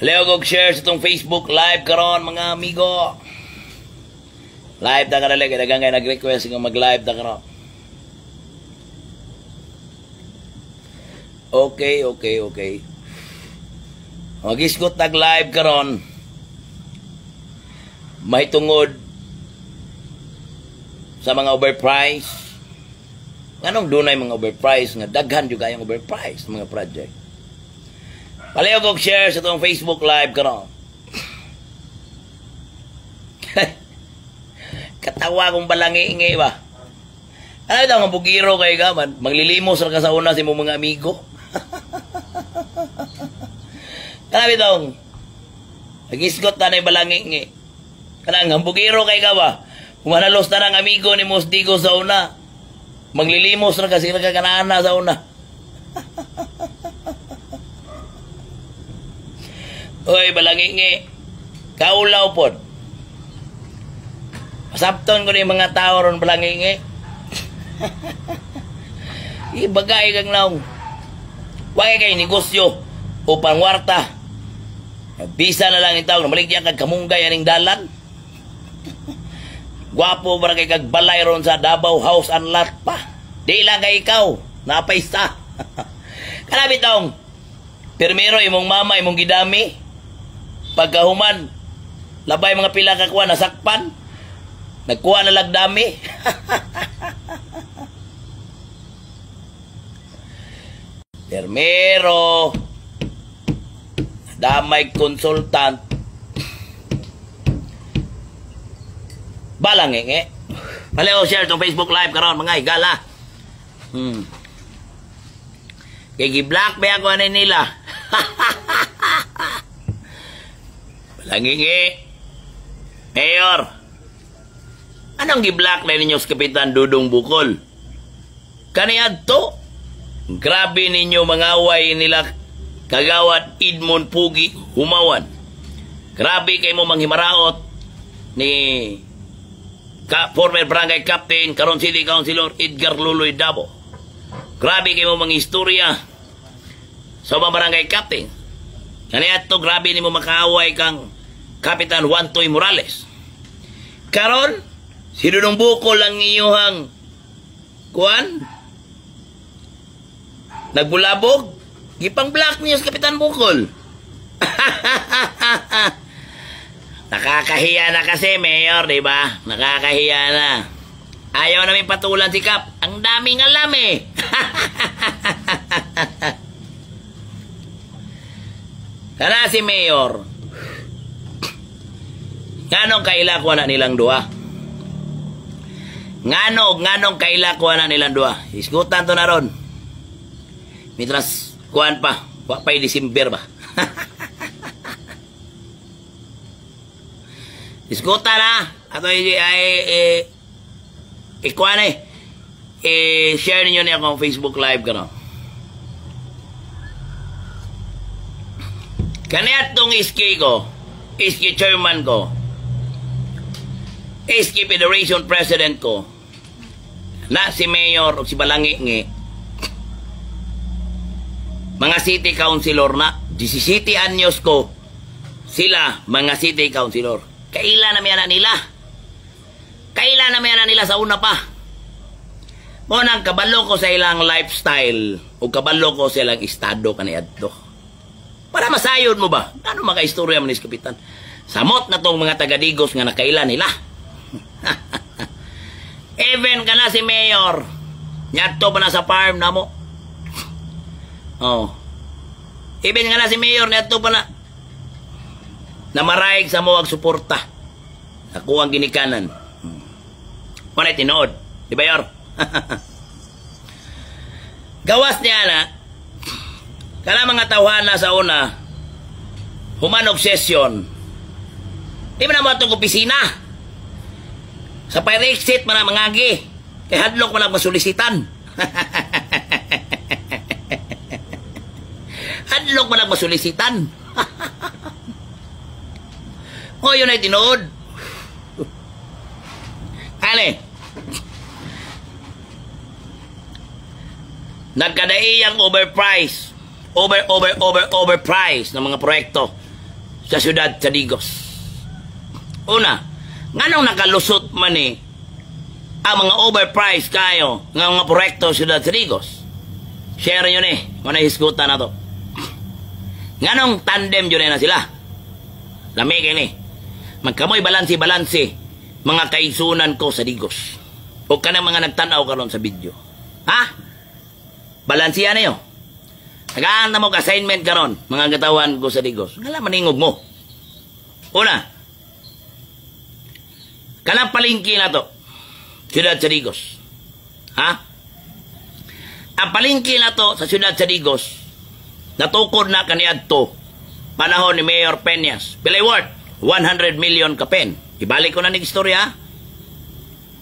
Leo kog share sa itong Facebook live karon mga amigo. Live ta karon lagi dagang kay nag-request nga mag-live ta karon. Okay. Mag-iskot tag live karon. May tungod sa mga overprice. Nganong dunay mga overprice nga daghan jud kayong overprice mga project. Palayo kong share sa itong Facebook live karon. Katawa kong balangi-ingi ba? Ano ito ang bugiro kay gaman? Maglilimos ka sa una si mong mga amigo. Ano itong? Nag-isgot na na yung balangi-ingi. Kanang bugiro kay ka ba? Kumanalos na ng amigo ni Musdigo sa una. Maglilimos na kasi nagkakanana sa una. Oy, balangingi. Kaulaw pod. Pasabton ko ni mga tao ron balangingi. Ibagay kang naong. Wag kay negosyo o pangwarta. Bisa na lang itaw na maligyan kag kamunggay aning dalan. Gwapo ba kay kag balay ron sa Davao House and Lot pa. Di lang kay ikaw. Napaisa. Kanabi tong. Primero imong mama imong gidami. Pagkahuman, labay mga pila kakuha, nasakpan. Nagkuha na lagdami. Permero, damay consultant. Balangingi. Palayo share itong Facebook live karon mga higala. Kaya gi-black ba ako ano nila? Balangingi. Mayor, anong gi-black na ninyo sa Kapitan Dudong Bukol? Kaniyad to? Grabe ninyo mangaway nila kagawad Edmond Pugi Humawan. Grabe kay mo manghimaraot ni former barangay captain karon City Councilor Edgar Luloy Dabo. Grabe kay mo mangistorya sa mga barangay captain. Kaniyad to grabe ni mo makaaway kang Kapitan Juan Toy Morales. Karon si Dudong Bukol ang iyuhang kuan nagbulabog, gipang-black niyo sa Kapitan Bukol. Nakakahiya na kasi, Mayor, di ba? Nakakahiya na. Ayaw namin patulan si Kap. Ang daming alam eh. Kana si Mayor. Nganong kailakwa na nilang dua? Nganong kailakwa na nilang dua? Isgutan to na ron. Mitras, kuhan pa. Wapay December ba? Isgutan na. Ato kuhan share ninyo niya akong Facebook live ka no. Kaniyat tong iski ko. Iski chairman ko. Iski Federation President ko. Na si Mayor o si Balangingi. Mga city councilor na 17 anyos ko sila mga city councilor. Kailan na may nila? Kailan na may nila sa una pa? Munang kabalo ko sa ilang lifestyle o kabalo ko sa ilang estado kaniyadto. Para masayod mo ba? Ano mga istorya man ni Kapitan? Samot na tong mga taga-Digos nga nakailan nila. Even ka na si Mayor. Nyadto pa na sa farm na mo. Oh. Even nga na si Mayor neto pa na namaraig sa mawag suporta. Ako ang ginikanan. Kunay tinood. Di ba, Yor? Gawas niya na kana mga tawhana sa una humanog session. Di ba naman itong opisina? Sa Pirexit man ang mangagi. Kaya hadlok man ang masulisitan. Hadlok man ang masulisitan. O yun ay tinood. Ale, nagkadaiyang overprice ng mga proyekto sa siyudad sa Digos. Una, nganong nakalusot man ang mga overprice kayo ng mga proyekto sa siyudad sa Digos? Share nyo kung nahisgutan na to. Nganong tandem yun na sila? Lamig magkamoy balansi mga kaisunan ko sa Digos. O ka ng mga nagtanaw karon sa video. Ha? Balansiya na yun. Nagaan na mo assignment karon mga katawan ko sa Digos. Wala maningog mo. Una, kanang palengke na to, siyudad sa Digos. Ha? Ang palengke na to sa siyudad sa Digos, natukod na kaniadto panahon ni Mayor Peñas. Pilay worth 100 million kapen. Ibalik ko na ng istorya.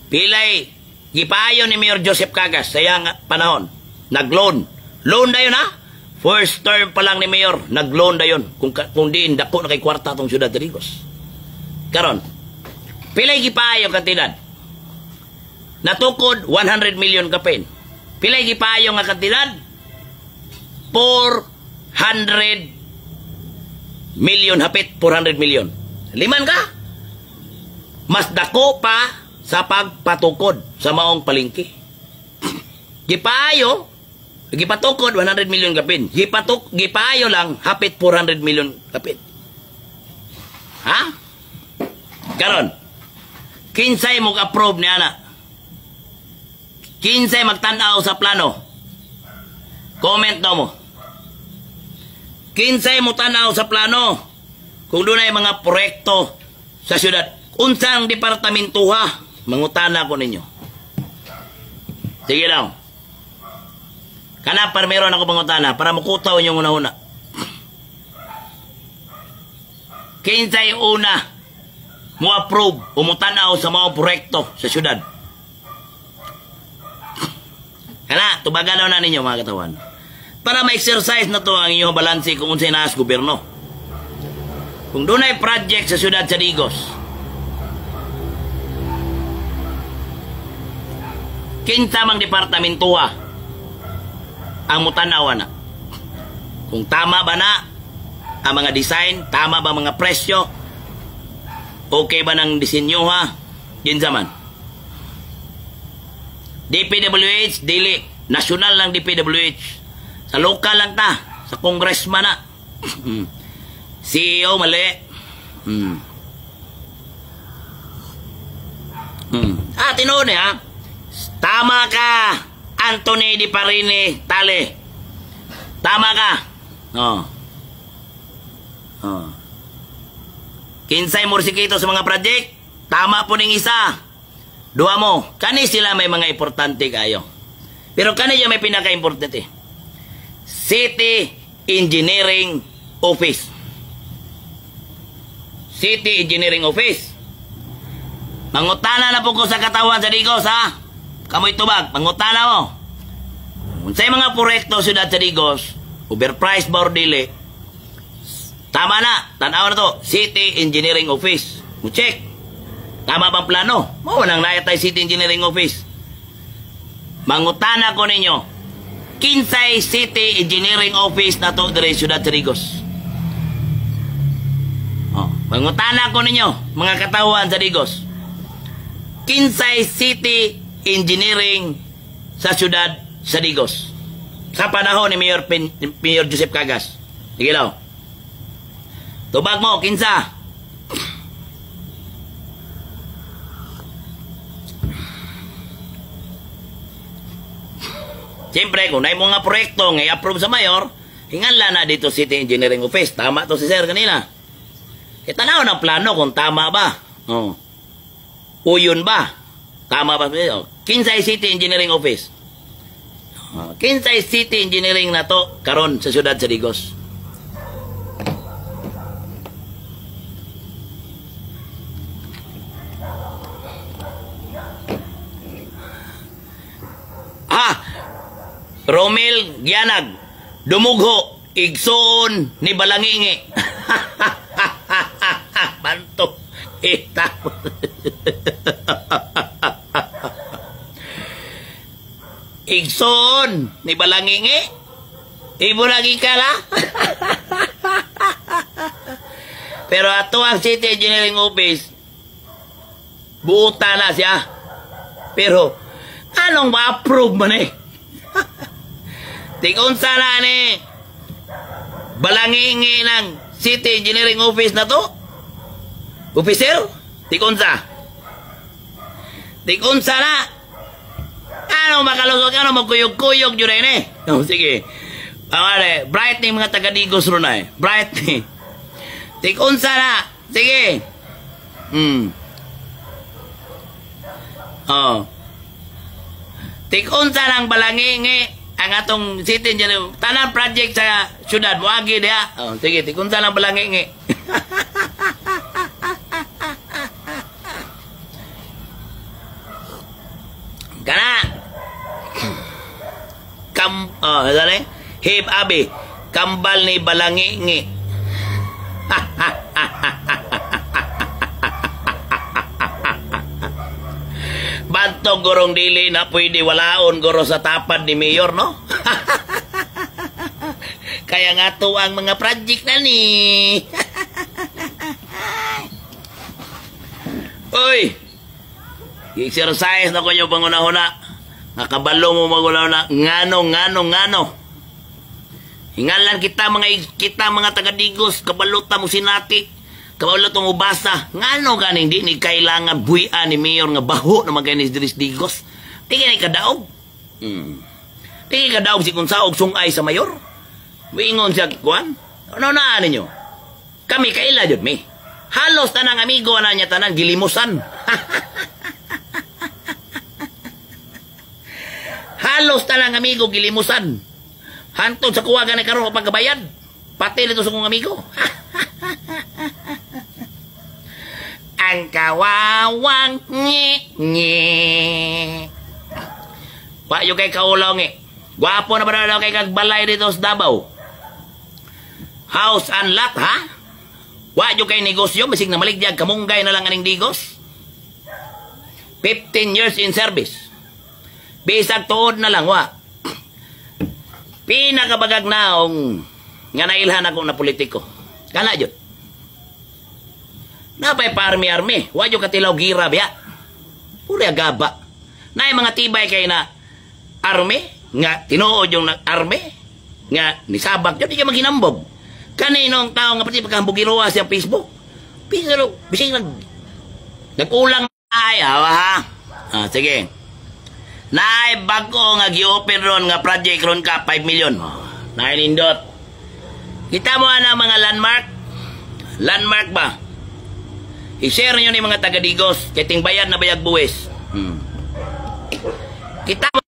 Pilay gipayo ni Mayor Joseph Cagas sa iyang panahon. Nag-loan. Loan na yun ha? First term pa lang ni Mayor, nag-loan na yun. Kung diin, dako na kay kwarta itong siyudad de Digos. Karon, pilay gipayo kantidad. Natukod 100 million kapen. Pilay gipayo nga kantidad? 400 million hapit, 400 million. Liman ka? Mas dako pa sa pagpatukod sa maong palengke. Gipatukod 100 million kapin. Gipayo lang hapit 400 million kapin. Ha? Karon, kinsay mo approve ni ana? Kinsay magtanaw sa plano? Comment daw mo. Kinsay mo tanaw sa plano kung doon ay mga proyekto sa syudad? Unsang departamentuha? Mangutana ko ninyo. Sige daw. Kana para meron ako mangutana para makutaw yung una-una. Kinsay una mo approve o mo tanaw sa mga proyekto sa syudad? Kana, tubagan na ninyo mga katawan. Para ma-exercise na to ang inyong balansi kung unsay naas gobyerno. Kung doon ay project sa syudad sa Digos, kinsa mang departamentuha ang mutanawa na. Kung tama ba na ang mga design, tama ba mga presyo, okay ba ng disenyo ha? Kinsa man. DPWH, dili. Nasyonal lang DPWH. Sa lokal lang ta. Sa congressman na. CEO, mali. Tinoon ha? Tama ka, Anthony Di Parini Tale. Tama ka. Kinsay morsikito sa mga project? Tama po ning isa. Duha mo. Kani sila may mga importante kayo. Pero kani yung may pinaka-importante. City Engineering Office. City Engineering Office. Mangutana na po ko sa katawan sa Digos ha. Kamoy tubag, mangutana mo. Unsay mga proyekto siyudad sa Digos, overpriced ba or dili? Tama na, tanaw na to, City Engineering Office. Check. Tama bang plano? Nang nayatay City Engineering Office. Mangutana ko ninyo, kinsay City Engineering Office na to dire siyudad sa Digos? Mangutana ko ninyo, mga katawan sa Digos. Kinsay City Engineering sa siyudad sa Digos sa panahon ni Mayor Joseph Cagas? Sige daw. Tubag mo, kinsa? Siyempre, kung na yung mga proyekto nga i-approve sa mayor, hinganla na dito City Engineering Office. Tama to si Sir kanina. Tanaw ng plano kung tama ba. O yun ba? Tama ba? Kinsay City Engineering Office. Kinsay City Engineering na to karon sa siyudad sa Digos. Romel Gianag, dumugho, igsoon ni Balangingi. Banto. Igsoon ni Balangingi. Ibo lagi ka la. Pero ato ang City Engineering Office, buuta na siya. Pero, anong ma-approve man eh? Tikon sana ni Balangingi ng City Engineering Office na to? Officer? Tikon sa? Tikon sana? Ano makalusok? Ano magkuyog-kuyog yun rin eh? No, sige. Bright ni mga taga-Digos ron na eh. Bright ni. Tikon sana? Sige. Oh. Tikon sana ang Balangingi ang atong City Engineering, tanang project sa syudad, muagi dia. Oh, sige, tikon sana ang Balangingi. Kana. Dali. Hip abi, kambal ni Balangingi. Bantog gorong dili na pwede walaon goro sa tapad ni Mayor, no? Kaya nga to ang mga project na ni. Uy! I-exercise na ko yung panguna-huna. Nakabalo mo maguna-huna. Ngano. Hingalan kita mga taga-Digos. Kabaluta mo sinati. Kabaluta mo basa. Ngano ganing di ni kailangan buhian ni Mayor nga baho na maganis diris Digos. Tingin ay kadaog. Tingin kadaog si Kunsaog sungay sa Mayor. Wingon siya kuan. Ano na ninyo? Kami kaila jud mi. Halos tanang amigo na niya tanang gilimusan. Halos tanang amigo gilimusan. Hantod sa kuwagan na karon pagkabayad. Pati nito sa kong amigo. Ang kawawang ngi. Wa yung kay kaulaw ngi. Gwapo na ba daw kay kagbalay dito sa Davao? House and lot, ha? Wa yung kay negosyo, masig na maligdyag, kamunggay na lang aning Digos. 15 years in service. Bisag tuod na lang, wa. Pinakabagag naong nga nailhan ako na politiko. Kana yun. Napay pa-army-army. Wa yung katilaw gira, biya. Puri agaba. Na mga tibay kay na army, nga tinuod yung army, nga nisabak yun, di ka maghinambog. Kaninong tao nga pati pagkambugiruwa siyang Facebook. Pero, bising nag-ulang ay, ha? Sige. Naay bago nga gi-open ron nga project ron ka 5 million. Nainindot. Kita mo na mga landmark? Landmark ba? I-share nyo ni mga taga-Digos. Kaya ting bayad na bayag buwis. Kita mo.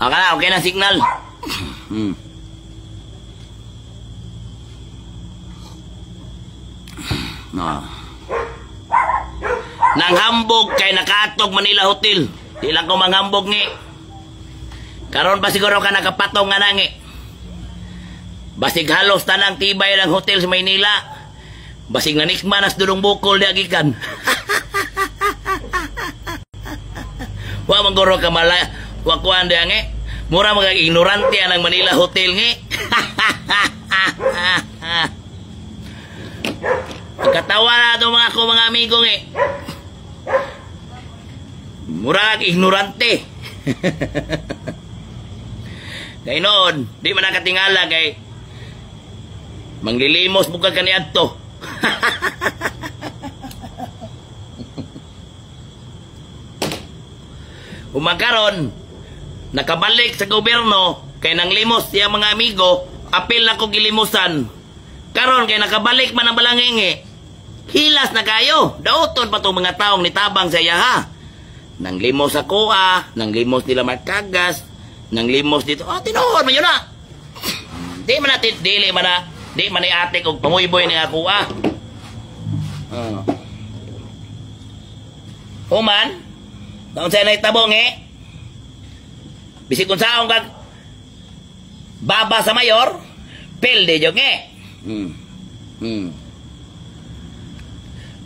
Okay na signal. Nang hambog kay nakatog Manila Hotel. Di lang ko manghambog ngi. Karon pa siguro ka nakapatong nga nangi. Basig halos tanang tibay ng hotel sa Maynila. Basig nanikman as dulong bukol di agikan. Wa maguro ka malaya. Wa kuan di ngi. Mura mga ignorante ang Manila Hotel ngi. Katawa na ito mga amigo ngi. Murag ignorante. Kaya noon, di man nakatingala kay manglilimos bukag kaniad to. Umagaron, nakabalik sa gobyerno kay nang limos siya mga amigo, apil na ko gilimusan. Karon kay nakabalik man ang Balangingi. Hilas na kayo. Dauton pa itong mga taong nitabang sa yaha. Nang limos sa kuha, nang limos nila magkagas, nang limos dito. Tinuod man yun na. Di man natin, di man ni ate kong pamuyboy ni nga kuha. Human, taon sa'yo na itabong Bisig kung saan kag baba sa mayor, pilde jud nge.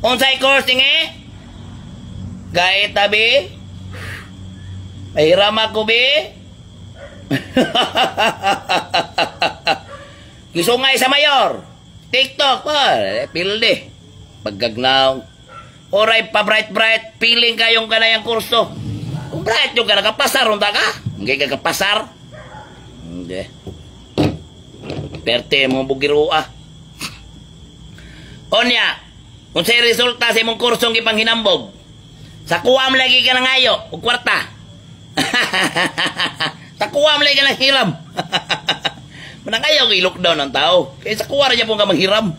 Unsay course nge? Gait tabi. Pahiram ako bi. Kisungay sa mayor. TikTok pa, pilde. Paggagnaw. Oray pa bright, piling kayong kanayang kurso. Kung bright yung ka, nakapasar, unta ka? Hindi ka kapasar? Hindi. Perte mo bugirua. Onya, kung sa'y resulta sa imong kursong ipanghinambog, sa kuwam lagi ka ng ayo, o kwarta. Sa kuwam lagi ka ng hiram. Manangayaw kay lockdown ang tao. Kaya sa kuwara niya pong ka manghiram.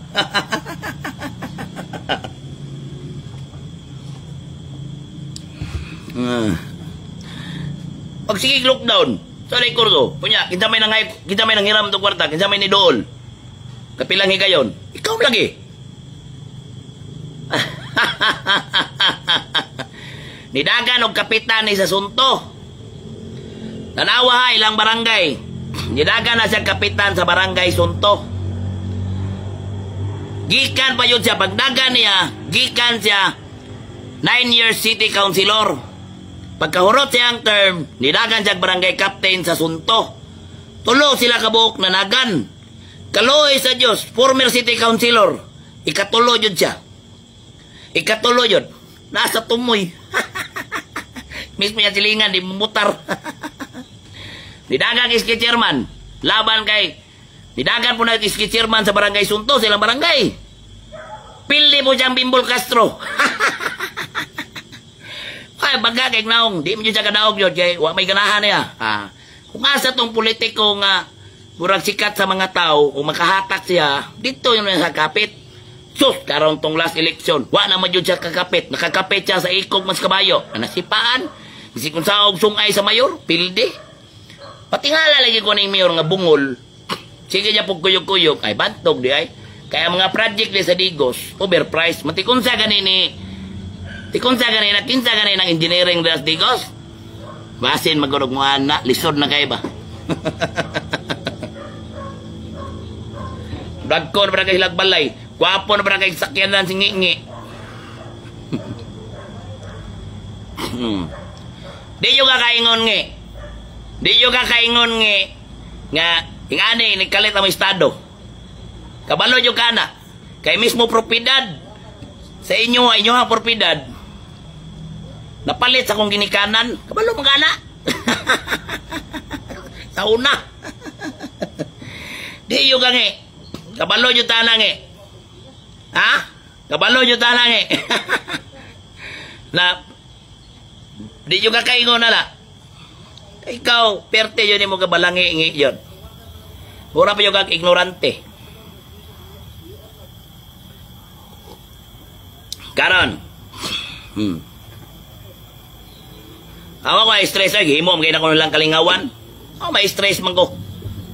Pag sige lockdown, sa likor ko, punya, kita may nanghiram itong kwarta, kita may nidool. Kapilang higayon. Ikaw lagi. Nidagan og kapitan ni sa sunto. Tanawa ha, ilang barangay. Nidagan na siya kapitan sa barangay Sunto. Gikan pa yun siya. Pagdagan niya, gikan siya 9 years city councilor. Pagkahurot siyang term, nidagan siya barangay captain sa Sunto. Tulo sila kabuok na nagan. Kaloy sa Diyos, former city councilor. Ikatulo yun siya. Ikatulo yun. Nasa tumoy. Mismo yan silingan, di mumutar. Nidagan iski chairman. Laban kay nidagan po na iski chairman sa barangay Sunto, silang barangay. Pildi po siyang Bimbol Castro. Ay, baga kay naong, di mo siya kadaog yun, kay wa may ganahan niya. Kung asa tong politiko nga, murag sikat sa mga tao, kung makahatak siya, dito yun sa kapit. Sus, karon tong last election, wa naman yun siya kakapit. Nakakapit siya sa ikog mas kabayo. Nasipaan, kasi kung sa og sungay sa mayor, pildi. Pati nga lalagi ko na yung mayor nga bungol. Sige niya po kuyog-kuyog. Ay, bantog di ay. Kaya mga project di sa Digos, overpriced. Matikunsa ganini. Tikunsa ganini. Nakinsa ganini ng engineering di sa Digos. Basin magurog mo anak. Lisod na kayo ba? Dagko na ba kayo hilagbalay? Kwapo na ba kayo sakyanan singi-ngi? Di yung kakaingon ngi. Di yung kakaingon nga ingani nikalit ang estado. Kabalo yung kana. Kay mismo propiedad sa inyo ang propiedad. Napalit sa kong ginikanan. Kabalo mo kana. Sa una. Di yung kangi. Kabalo yung tanang Ha? Kabalo yung tanang Na di yung kakaingon na la. Ikaw, perte yun mo kabalangi yun. Mura pa yung ignorante. Karon. Ako ko stress ay himo magay na ko lang kalingawan. Ako may stress man ko.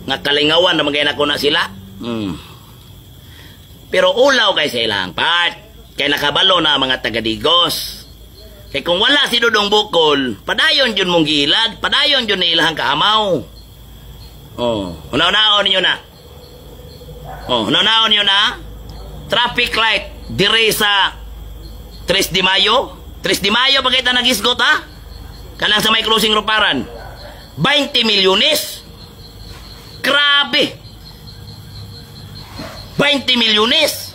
Nga kalingawan na magay na ko na sila. Pero ulaw kay sa ilang part. Kay nakabalo na mga taga-Digos. Kaya kung wala si Dudong Bukol, padayon yun mong gilad, padayon yun na ilahang kaamaw. Unaw-naon ninyo na. Unaw-naon ninyo na. Traffic light, dire sa 3 de Mayo. 3 de Mayo, pagkita nag-isgot ha? Kanang sa may closing ruparan. 20 milyones. Grabe. 20 milyones.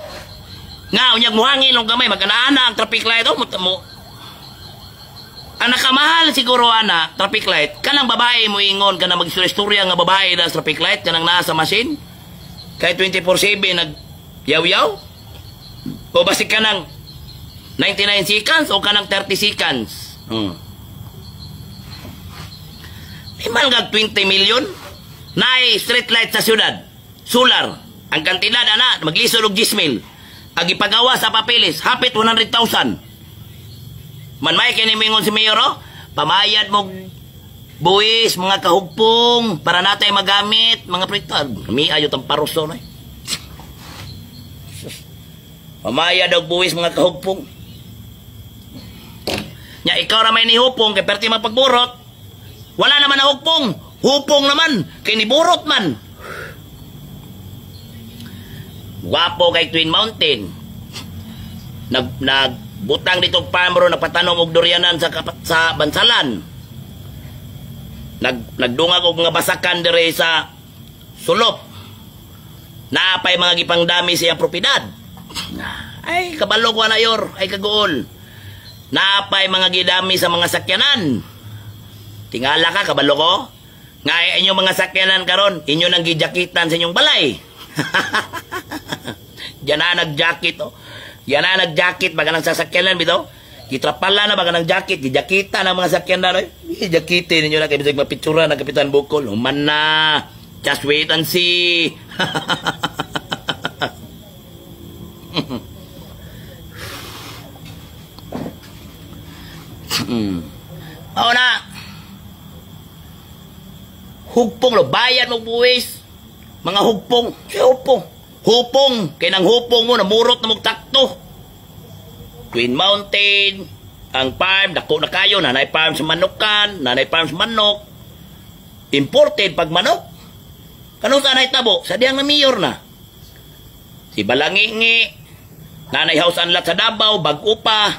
Nga, unyag muhangin ng kamay, magkanaana ang traffic light. Ang nakamahal siguro ana, traffic light, kanang babae mo ingon, kanang mag-istorya nga babae na traffic light, kanang nasa machine, kay 24/7 nag-yaw-yaw, o basik kanang 99 seconds o kanang 30 seconds. Iman 20 million, naay street light sa syudad, solar, ang kantidad ana, maglisod og 10,000, ang ipagawa sa papeles, hapit 100,000. Man may kinimingon si Mayor, pamayad mo buwis, mga kahugpong, para natay magamit, mga pritad. Kami ayot ang paruso na. Pamayad og buwis, mga kahugpong. Nya, ikaw na may nihupong, kay perti magpagburot, wala naman man ang hupong. Hupong naman. Kiniburot man. Wapo kay Twin Mountain. Nagbutang dito pamro, nagpatanong og durianan sa Bansalan. Nagdungag og mga basakan dire sa Sulop. Naapay mga gipangdami siyang propiedad. Ay, kabalo ko na yor. Ay, kagool. Naapay mga gidami sa mga sakyanan. Tingala ka, kabalo ko. Nga inyong mga sakyanan karon, inyo nang gijakitan sa inyong balay. Diyan na nag-jacket, oh. Yan na nag-jacket, baga nang sasakyanan, bito. Kitrapala na baga ng jacket, gijakita ng mga sakyanan, eh. Gijakitin ninyo na kayo sa mapitsura ng Kapitan Bukol. Human na. Just wait and see. Oo na. Hugpong, lo. Bayad mo buwis. Mga hugpong. Siya hugpong. Hupong, kay nang hupong mo, namurot na magtakto. Twin Mountain, ang farm, dako na kayo, nanay farm sa manukan, nanay farm sa manok. Imported pag manok. Kanong saan ay tabo? Sa diyang na mayor na. Si Balangingi, nanay house unlat sa Davao, Bag-o pa.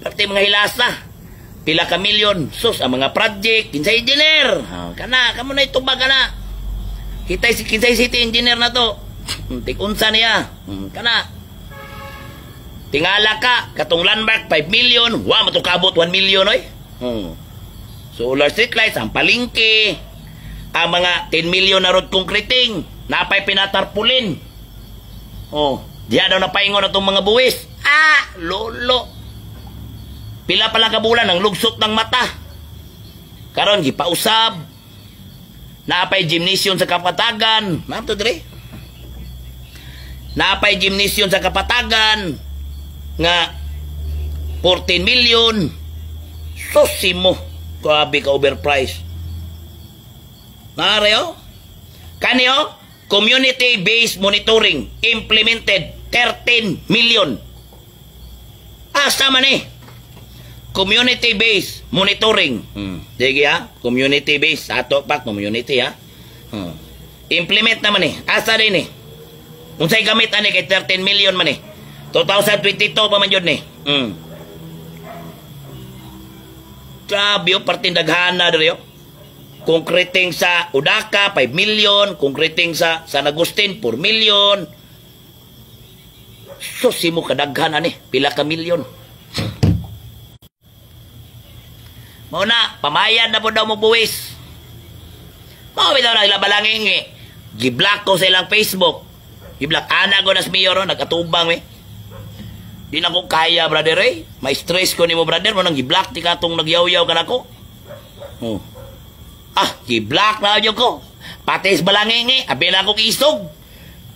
Pati mga hilasa. Pila ka milyon. Sus, ang mga project, kinsay engineer. Kana, kamo na itubag ka na. Kinsay city engineer na to. Tikunsa niya. Kana. Tingala ka. Katong landmark, 5 million. Wow, matukabot 1 million, oy. Solar street lights, ang palingki. Ang mga 10 million na road concreting. Napay pinatarpulin. Diya daw napaingon na itong mga buwis. Lolo. Pila pala kabulan ang lugsot ng mata. Karon gipausab. Napay gymnasium sa Kapatagan. Ma'am to dire. Napay gymnasium sa Kapatagan nga 14 million. Sosimo. Grabe ka overpriced. Nareo? Kanyo? Community-based monitoring implemented 13 million. Asa man eh? Community-based monitoring. Sige ha? Community-based. Ato pa, community ha? Implement naman eh. Asa rin eh? Unsay gamit ani kay 13 million man eh. 2022 pa man yun eh. Grabe o, parting daghana rin yun. Concreting sa Udaka, 5 million. Concreting sa San Agustin, 4 million. Simo kadaghan ani. Pila ka milyon. Mauna, pamayad na po daw mo buwis. Mao bitaw na ilabalangin eh. Giblock ko sa ilang Facebook. Giblock. Ana ko na sa mayor, nagkatubang eh. Di na ko kaya, brother eh. May stress ko ni mo, brother. Mo nang giblock, di ka itong nagyaw-yaw ka na ko. Giblock na yun ko. Patis balangin eh. Abi na ko kisog.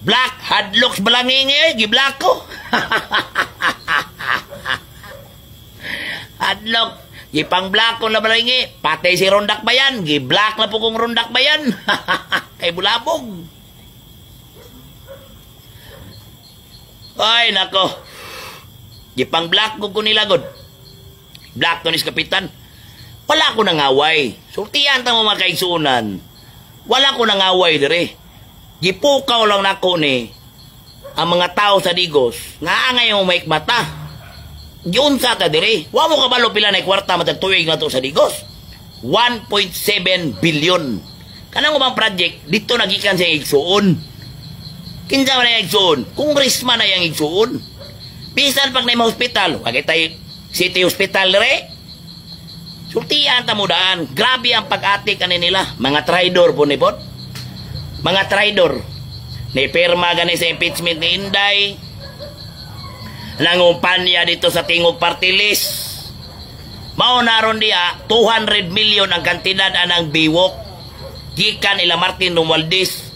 Black, hadlocks balangin eh. Giblock ko. Hadlock. Gipang black ko na balangi. Patay si Rondak Bayan. Gi-black na po kong Rondak Bayan. Kay bulabog. Ay, nako. Gipang black ko nilagod. Black to nis kapitan. Wala ko nangaway. Sultihan ta mo mga kaigsunan. Wala ko nangaway dire. Gipukaw lang nako ni ang mga tao sa Digos. Nga angay mo maikmata. Giunsa ta dire. Wa mo kabalo pila na kwarta matag tuig na to sa Digos. 1.7 billion. Kanang ubang project dito nagikan sa igsuon. Kinsa man ang igsuon? Congressman na yang igsuon. Bisan pag na hospital, wag tay city hospital dire. Sultian ta mo daan. Grabe ang pag-atik ani nila. Mga traidor po ni pod. Mga traidor. Ni pirma gani sa impeachment ni Inday. Nangumpanya dito sa tingog party list. Mao naron dia 200 million ang kantidad anang biwok gikan ila Martin Romualdez.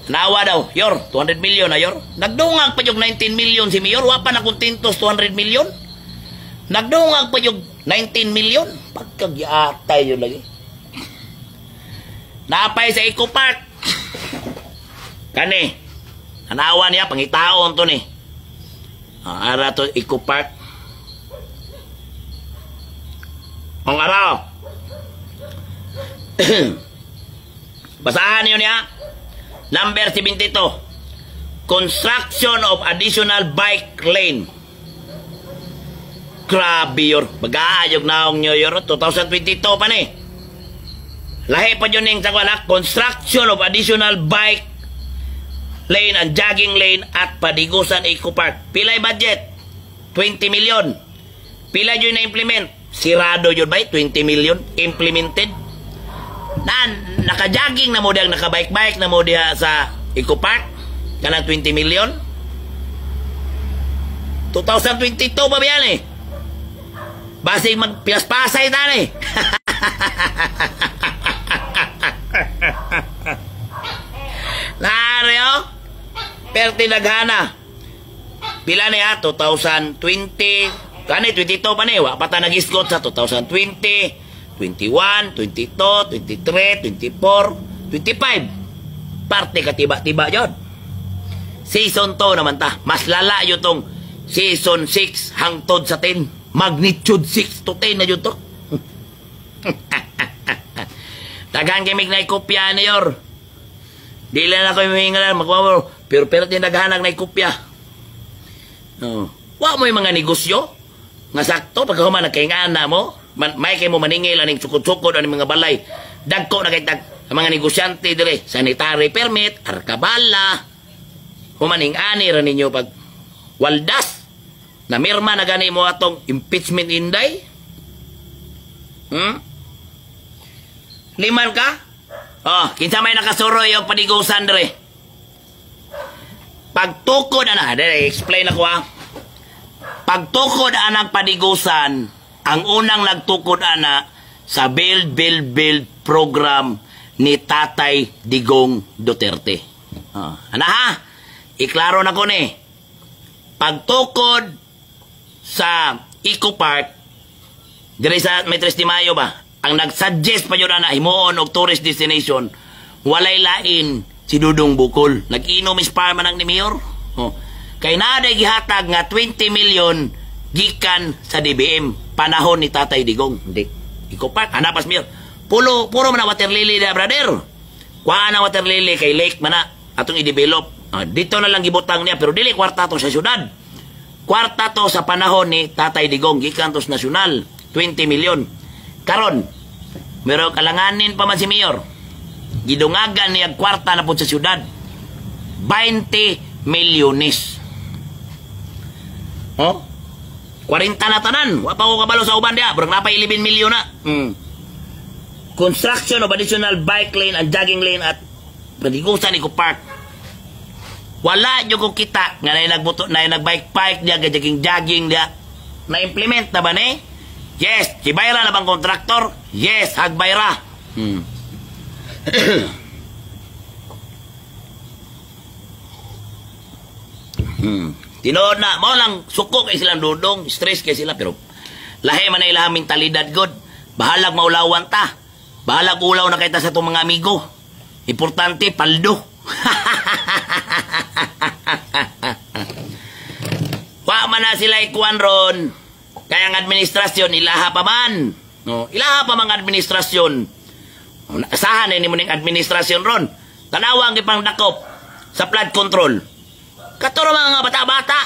Nawa daw, yor, 200 million na yor. Nagdungag pa yung 19 million si Mayor, wa pa na kontintos 200 million. Nagdungag pa yung 19 million. Pagkagyatay yun lagi. Napay sa Eco Park. Kani, anawa niya, pangitaon to ni. Ara to Eco Park. Ang araw. Basahan niyo niya. Number 72. Construction of additional bike lane. Grabe yor. Mag-aayog na akong nyo yor. 2022 pa ni. Lahi pa yun yung sagwala. Construction of additional bike lane and jogging lane at Padigusan Eco Park. Pilay budget? 20 million. Pila yun na-implement? Sirado yun ba? 20 million implemented. Naka-jogging na mo diya, naka-bike-bike na mo diya sa Eco Park. Kanang 20 million. 2022 pa ba yan eh? Basig magpilas-pasay na eh. Nareo? Pero tinaghana. Pila niya? 2020. Kani, 22 pa niya. Wapata nag-isgot sa 2020, 21, 22, 23, 24, 25. Parte katiba-tiba yun. Season 2 naman ta. Mas lala yun tong Season 6 hangtod sa 10. Magnitude 6 to 10 na yun to. Tagang kimig na ikopya na yor. Di lang ako yung hihingalan. Magwawaro. Pero tinaghanag na ikopya. Wa mo yung mga negosyo. Nga sakto. Pagka human nagkaingana mo. May kayo mo maningil. Aning sukod-sukod. Aning mga balay. Dagko na kayo mga negosyante dire. Sanitary permit. Arkabala. Humaning-ani rin ninyo pag waldas. Na mirma na gani mo atong impeachment inday? Liman ka? Kinsa may nakasuro yung Padigusan dre. Pagtukod ana, dere explain ako Pagtukod anang Padigusan, ang unang nagtukod ana sa Build program ni Tatay Digong Duterte. Ana ha? Iklaro na ko ni. Pagtukod sa Eco Park, dire sa Metro de Mayo ba, ang nag-suggest pa yun na himuon og tourist destination, walay lain si Dudong Bukol. Nag-inom ispa man ang ni Mayor. Kay naday gihatag nga 20 million gikan sa DBM panahon ni Tatay Digong. Hindi. Eco Park, hanapas Mayor. Puro man na water lily na brother. Kuha na water lily kay lake man na atong i-develop. Dito na lang gibutang niya pero dili kwarta to sa syudad. Kwarta to sa panahon ni Tatay Digong gikan to sa nasyonal 20 million. Karon meron kalanganin pa man si Mayor. Gidungagan niya kwarta na po sa syudad. 20 milyones. 40 na tanan. Wa pa ko kabalo sa uban dia. Burang napay 11 milyon na. Construction of additional bike lane and jogging lane at Padigusan Eco Park. Wala nyo kong kita nga na nag-bike-bike niya, jogging niya. Na-implement na ba ni? Yes. Hibayra na bang kontraktor? Yes. Hagbayra. Tinood na. Mo lang suko kay silang Dudong. Stress kay sila. Pero lahi man na ilang mentalidad good. Bahalag maulawan ta. Bahalag ulaw na kita sa itong mga amigo. Importante, paldo. Wa man na sila ikuan ron. Kaya ang administrasyon ilaha pa man. Ilaha pa mga administrasyon. Nakasahan ni mo ning administrasyon ron. Tanawang ipang dakop sa flood control. Katuro mga bata-bata.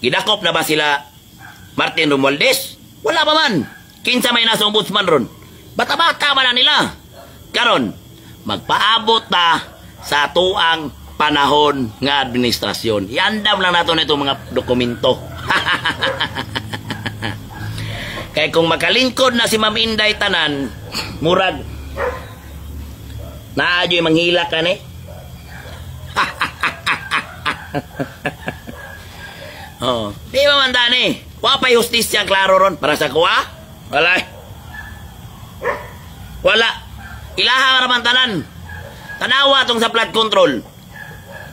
Gidakop na ba sila Martin Romualdez? Wala pa man. Kinsa may nasa ombudsman ron. Bata-bata man na nila. Karon magpaabot ta sa tuang panahon nga administrasyon. Iandam lang nato nito mga dokumento. Kaya kung makalingkod na si Ma'am Inday tanan, murag naadyo'y manghila ka ni. Di ba man tani? Wapay justisya klaro ron para sa kuha? Wala. Ilaha raman tanan. Tanawa tong sa flood control.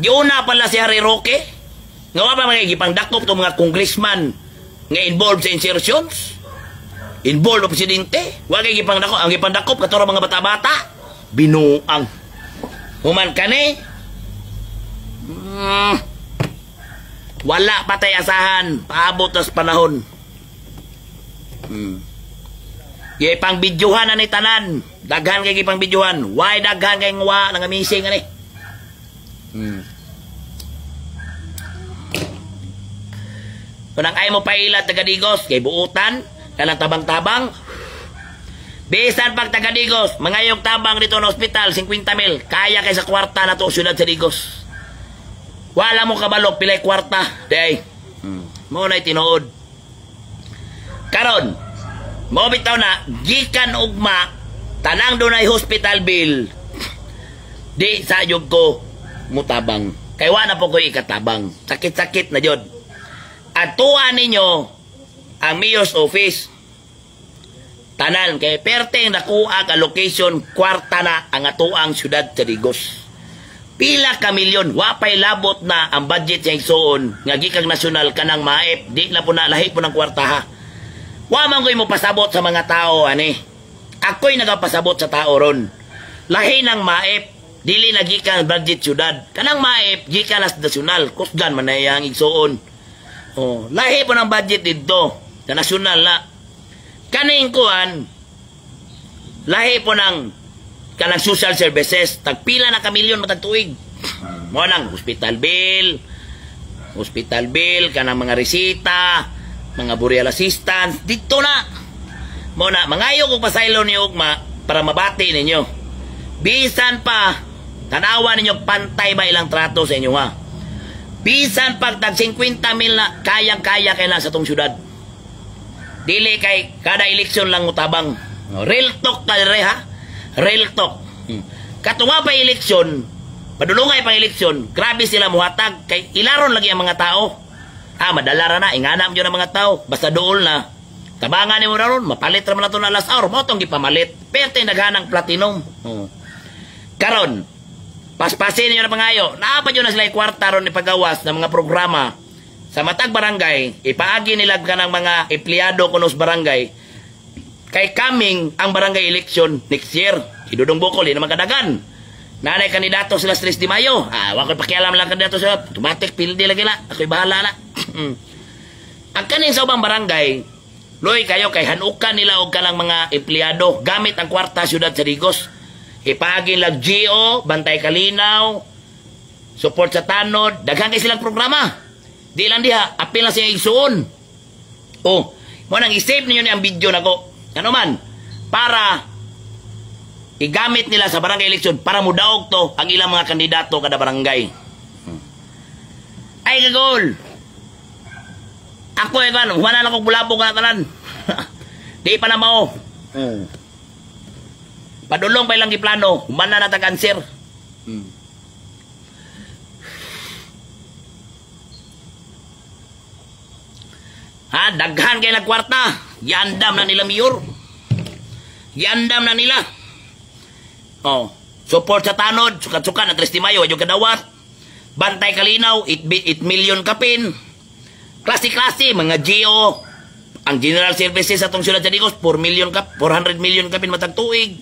Giuna pala si Harry Roque. Nga pa mga gipangdakop tong mga congressman nga involved sa insertions. Involved o presidente. Wag kay gipangdakop. Ang gipangdakop katuro mga bata-bata. Binuang. Human ka ni. Wala patay asahan. Paabot tas panahon. Yung pang bidyuhan na ni tanan. Daghan kay gipang bidyuhan. Why daghan kay ngwa nang missing ani? Kunang ay mo pailat taga-Digos kay buutan kanang tabang-tabang. Bisan pag taga-Digos, mangayog tabang dito na ospital 50,000. Kaya kay sa kwarta na to syudad sa Digos. Wala mo kabalo pilay kwarta, day. Mo na tinuod. Karon, mo bitaw na gikan ugma tanang dunay hospital bill. Di sa yug ko mutabang. Kay wala po ko ikatabang. Sakit-sakit na jud. Atuan ninyo ang mayor's office. Tanan kay perteng nakuha ka location kwarta na ang atuang syudad sa Digos. Pila ka milyon wapay labot na ang budget sa igsoon nga gikag nasyonal kanang maip di na po na lahi po ng kwarta ha. Wa man ko'y mo pasabot sa mga tao ani. Ako'y nagapasabot sa tao ron. Lahi ng maip dili na gikan budget syudad. Kanang maip gikan nas nasyonal kusgan man na yang igsoon. Oh, lahi po ng budget dito sa nasyonal na. Kaning kuan lahi po ng kanang social services tagpila na ka milyon matag tuig mo nang hospital bill kanang mga resita mga burial assistance dito na mo na mangayo ko pasaylo ni ugma para mabati ninyo bisan pa tanawa ninyo pantay ba ilang trato sa inyo ha bisan pag tag 50,000 na kayang-kaya kay na sa tong syudad. Dili kay kada eleksyon lang mutabang. Real talk ka re ha. Real talk. Katunga pa eleksyon, padulungay pang eleksyon, grabe sila muhatag kay ilaron lagi ang mga tao. Madala ra na ingana mo ang mga tao, basta dool na. Tabangan nimo ron, mapalit ra man nato na last hour, mo tong gipamalit. Perte naghanang platinum. Karon, paspasin niyo na pangayo. Naapa niyo na sila kwarta ron ni pagawas ng mga programa. Sa matag barangay, ipaagi nila ka ng mga empleyado kunos barangay. Kay coming ang barangay election next year. Idudong Bukol, hindi naman kadagan. Nanay kandidato sila 3 de Mayo. Wakil pakialam lang kandidato sila. Automatic, pildi lagi na. Ako'y bahala na. Ang kaning sa ubang barangay, loy kayo kay hanukan nila og kanang mga empleyado gamit ang kwarta syudad sa Digos. Ipaagi lang GO, Bantay Kalinaw, support sa tanod, daghan kay silang programa. Di lang diha, apil na siya igsuon. Mo nang isave ninyo ni ang video na ko. Ano man, para igamit nila sa barangay eleksyon para mudaog to ang ilang mga kandidato kada barangay. Ay kagol. Ako kan, wala na kong bulabog na tanan. Di pa na mao. Padulong pa ilang giplano, humana na ta cancer. Daghan kay nagkwarta. Yandam na nila mayor. Yandam na nila. Support sa tanod, sukat-sukat na 3 de Mayo, yung kadawat. Bantay Kalinaw, 8 million kapin. Klase-klase, mga GO. Ang general services sa itong syudad sa Digos, 400 million kapin matagtuig.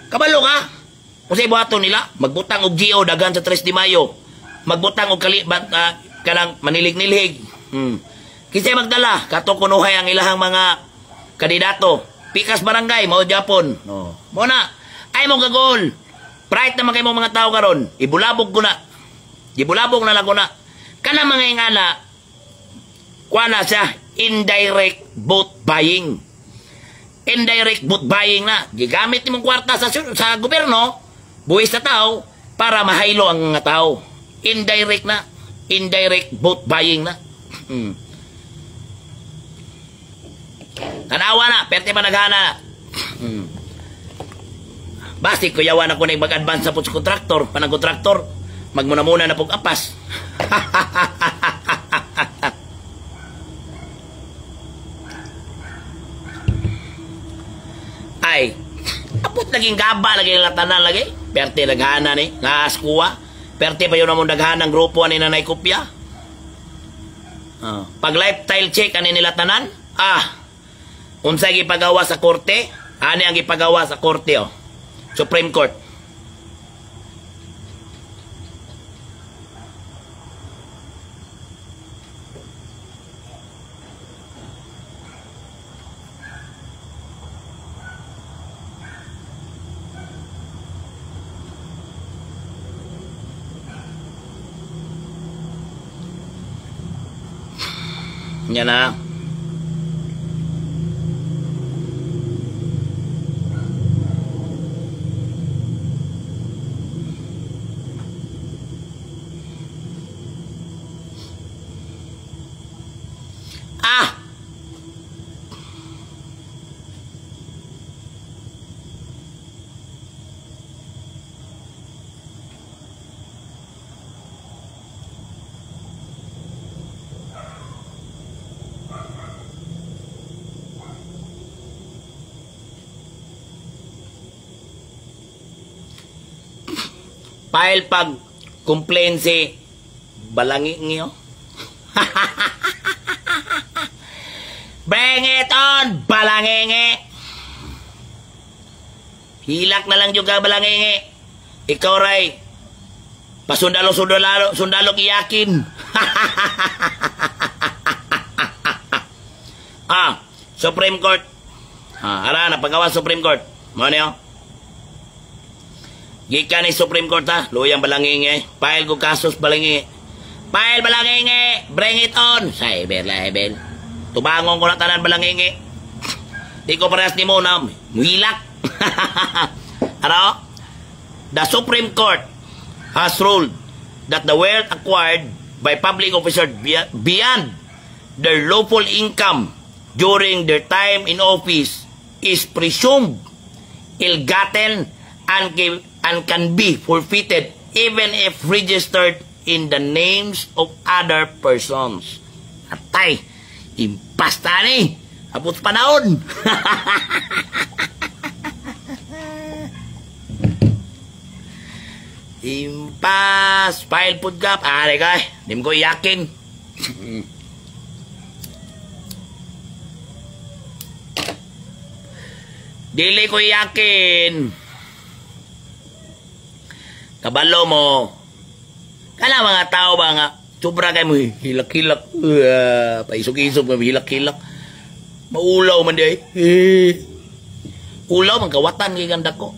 Kabalo ka. Kung sa ibuhato nila, magbutang og GO, daghan sa 3 de Mayo. Magbutang og kanang manilig-nilig. Kisay magdala, katukunuhay ang ilahang mga kandidato. Pikas barangay, mao Japon. Mo na, ay mo gagol. Pride naman kayo mga tao karon. Ibulabog ko na. Ibulabog na lang ko na. Kana mga ingana, kuha na siya, indirect vote buying. Indirect vote buying na. Gigamit nimong kwarta sa gobyerno, buwis sa tao, para mahaylo ang mga tao. Indirect na. Indirect vote buying na. Tanawa na, perte pa naghana. Basti ko yawan ako na mag-advance sa puts kontraktor, panang kontraktor, magmuna-muna na pong apas. Ay, apot naging gaba lagi ng latanan lagi. Perte naghana ni, naaskuwa. Perte pa yun namang naghana ng grupo ni Nanay Kopya. Pag lifestyle check ani nila tanan, unsay gipagawa sa korte, ani ang gipagawa sa korte Supreme Court. Yan na. Ah! Pahil pag complain si Balangi niyo. Bring it on, Balangingi! Hilak na lang juga, Balangingi. Ikaw, Ray, pasundalo iyakin. Supreme Court. Ara, napagawa Supreme Court. Mo niyo? Gikan ni Supreme Court, ha? Luyang Balangingi. File ko kasos, Balangingi. File, Balangingi! Bring it on! Cyber libel. Tubangon ko na tanan, Balangingi. Di ko parehas ni mo na muhilak. Ano? The Supreme Court has ruled that the wealth acquired by public officers beyond their lawful income during their time in office is presumed ill-gotten and can be forfeited even if registered in the names of other persons. Atay, impasta ni. Abot panahon. Impas. File put gap. Ari kay. Di mo ko iyakin. Dili ko iyakin. Kabalo mo. Kala mga tao ba nga sobra kay mo hilak-hilak. Paisog-isog mo hilak-hilak. Maulaw man di. Ulaw man kawatan kay ganda ko.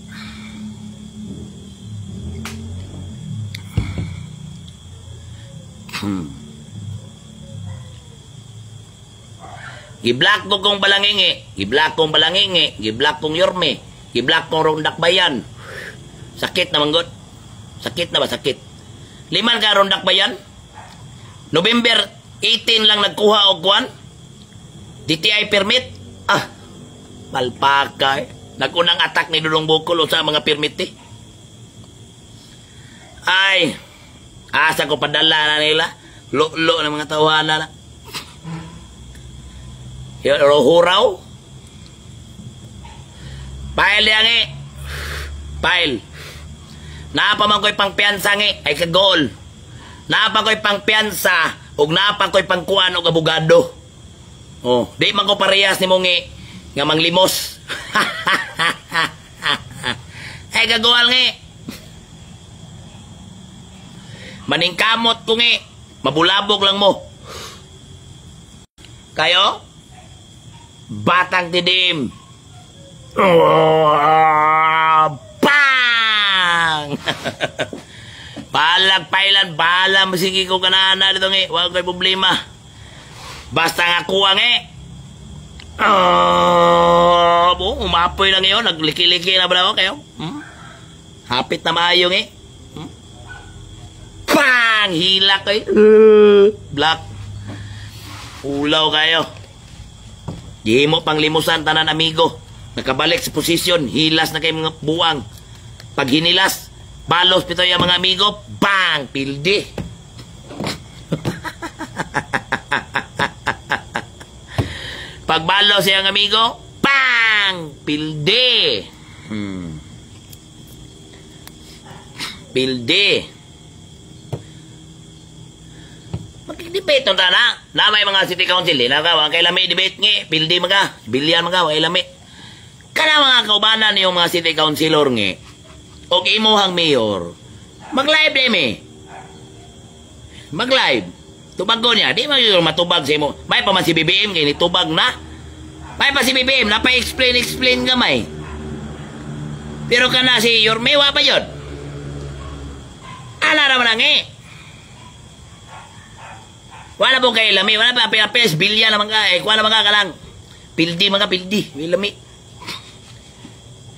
Giblock ko kong Balangingi. Giblock kong Balangingi. Giblock kong Yorme. Giblock kong Rondak Bayan. Sakit naman god. Sakit na ba? Sakit. Liman ka Rondak Bayan. November 18 lang nagkuha og kuan. DTI permit. Malpakay. Nagunang attack ni Dudong Bukol sa mga permit eh. Ay. Asa ko padala na nila. Lo na mga tawanan na. Huraw. Pile yang Pile. Napa man ko'y pang piyansa ay kagol. Napa ko'y pang piyansa ug napa ko'y pang kuan og abogado. Oh, di man ko parehas ni mo nga manglimos. Ay kagol maningkamot ko mabulabog lang mo. Kayo? Batang tidim. Bang! Balag pailan, bala masigi ko kanana dito wag ko'y problema. Basta nga kuha umapoy lang yun, nagliki-liki na ba kayo? Hapit na maayo Bang! Hilak kayo. Black. Ulaw kayo. Di mo pang limusan tanan amigo. Nakabalik sa posisyon. Hilas na kayo mga buwang. Pag hinilas, balos pito yung mga amigo. Bang! Pildi. Pag balos yung amigo, bang! Pildi. Pildi. Debate nung tana. Namay mga city council. Nakawa kay lami debate pildi maga. Bilyan maga. Kay lami. Kana mga kaubanan yung mga city councilor o imuhang mayor. Mag-live Mag-live. Tubag ko niya. Di matubag sa imo. May pa man si BBM kay nitubag na. May pa si BBM. Napa-explain gamay. Pero kana si Yormewa pa yun. Ala naman Wala po kay lami. Wala pa pes bilya naman ka. Kuha naman ka lang. Pildi mga pildi. May lami.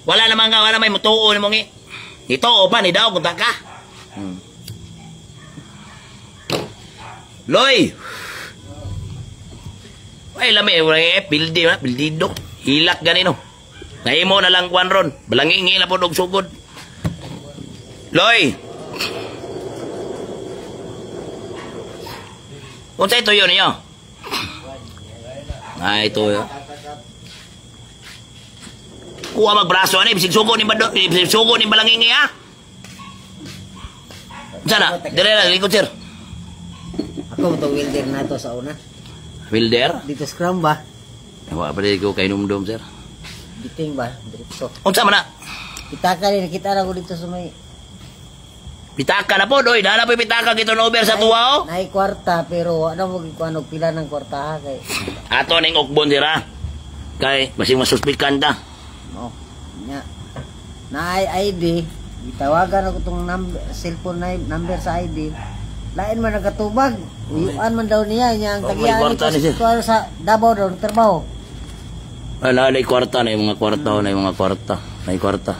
Wala naman ka. Wala may mutuo na mong ito o pa ni daw kung ka. Loy! Ay lami. Pildi na. Pildido. Hilak ganino. Nahimo na lang kwan ron. Balangingi na po og sugod. Loy! Unsa ito yun niyo? Ito yun. Kuha magbraso ani, bisig sugo ni balangingi ha? Sana, dire na, likod sir. Ako mo welder na to sa una. Wilder? Dito scrum ba? Wala pa rin ko kay numdum sir. Biting ba? Diretso. Unsa man na? Kita ka rin, nakita na ko dito sa may... Pitaka na po, doy. Dala po pitaka kito na over sa tuwa, oh. Naay kwarta, pero ano mo ano pila ng kwarta ha kay. Ato ning okbon sira. Kay basing masuspikan ta. No. Nya. Naay ID, gitawagan ako tong cellphone number sa ID. Lain man nagatubag. Uyuan man daw niya nya ang may kwarta ni siya. sa Davao daw trabaho. Wala na kwarta na yung mga kwarta, na yung mga kwarta. Nay kwarta.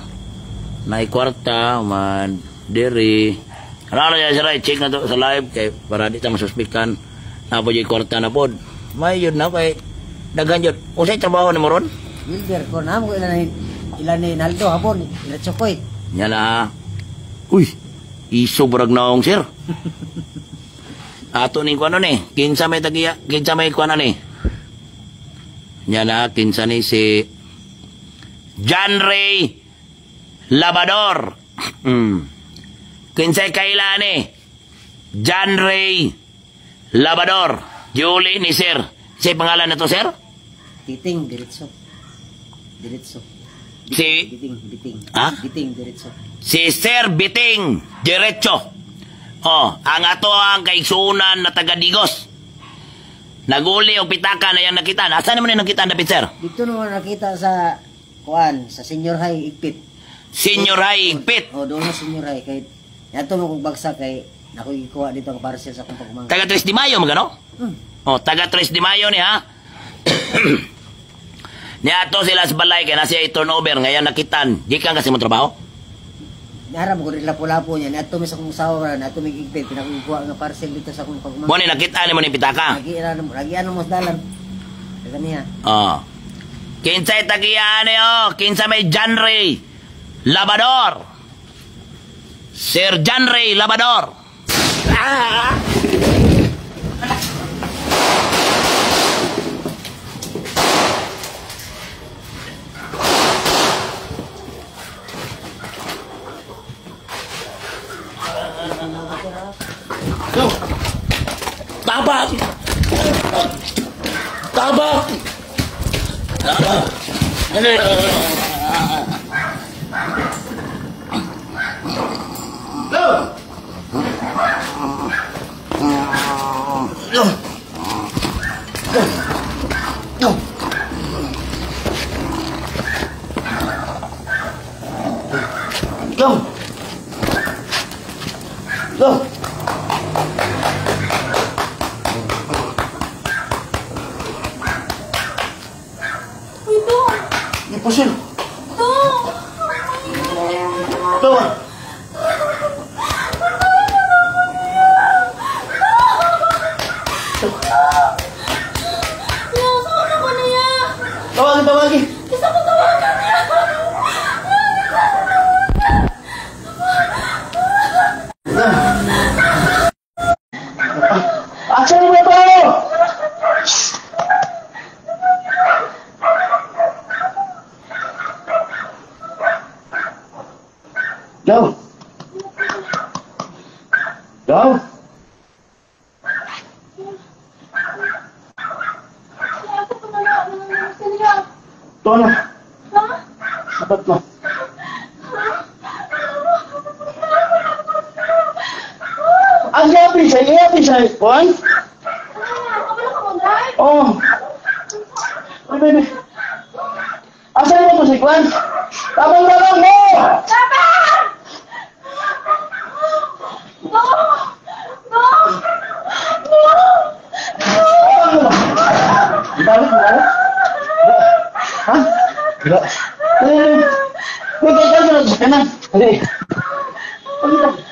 Nay kwarta man. Diri. Ano na siya, check na to sa live kay para di ta masuspikan na po yung kwarta na pod. May yun na kay daghan yun. Usay trabaho ni mo ron? Wilder ko na mo ilan ni Naldo hapon, ila Chokoy. Nya na. Uy, iso brag naong sir. Ato ning kuano ni, kinsa may tagiya, kinsa may kuano ni. Nya na kinsa ni si John Ray Labador. Kinsay kaila ni John Ray Labador. Julie ni sir. Si pangalan na to sir? Biting diretso. Diretso. Si Biting. Ha? Biting diretso. Si Sir Biting Diretso. Oh, ang ato ang kaigsunan na taga Digos. Naguli og pitaka na yang nakita. Asa naman yung nakita na sir? Dito naman nakita sa kuan sa Senior High Igpit. Senior High Igpit. Oh, doon na Senior High kay yato mo kong bagsak kay nako gikuha dito ang parcel sa akong pagmangka. Taga 3 de Mayo magano? Oh, taga 3 de Mayo ni ha. Ni ato sila sa balay kay nasiya turnover ngayon nakitan. Gikan kasi mo trabaho. Naram ko rin lapo-lapo niya. Nato mi sa kong sawa na ato mi igpit pinakikuha nga parcel dito sa akong pagmangka. Mo ni nakita ni mo ni pitaka. Lagi ano mo dalan. Dagan niya. Oh. Kinsay tagiya ni oh, kinsa may John Ray Labador. Sir John Ray Labador. Ah! Tabak! Tabak! Go! Ito! Ipusin! Ito! Ito! Saan ako na yan? Tawagin! Isa ko tawagan niya! Asan mo ito? Go! Go! Ako pa na gusto niya. Ito na! Ha? Sabat mo! Ang yapi siya, Juan? Kabalo ka mo, Dad? Oh! Ay, baby! Asan mo ito si Juan? Tabang mo! Dapat! No! No! No! Uy, kaya ka na. Ano?